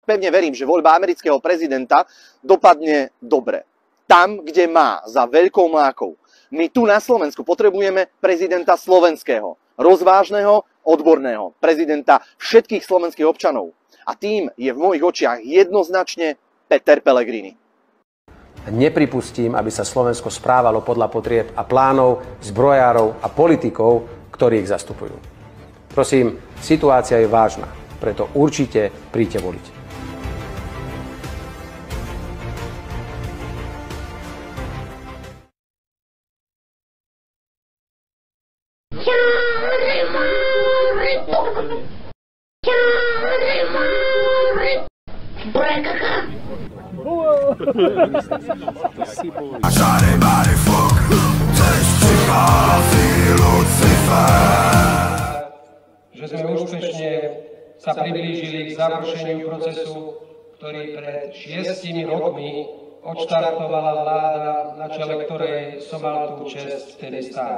pevne verím, že voľba amerického prezidenta dopadne dobre. Tam, kde má, za veľkou mlákou. My tu na Slovensku potrebujeme prezidenta slovenského, rozvážneho, odborného, prezidenta všetkých slovenských občanov. A tým je v mojich očiach jednoznačne Peter Pellegrini. Nepripustím, aby sa Slovensko správalo podľa potrieb a plánov zbrojárov a politikov, ktorí ich zastupujú. Prosím, situácia je vážna, preto určite príďte voliť. Že sme úspešne sa priblížili k završeniu procesu, ktorý pred 6 rokmi odštartovala vláda, na čele ktorej som mal tú česť vtedy stáť.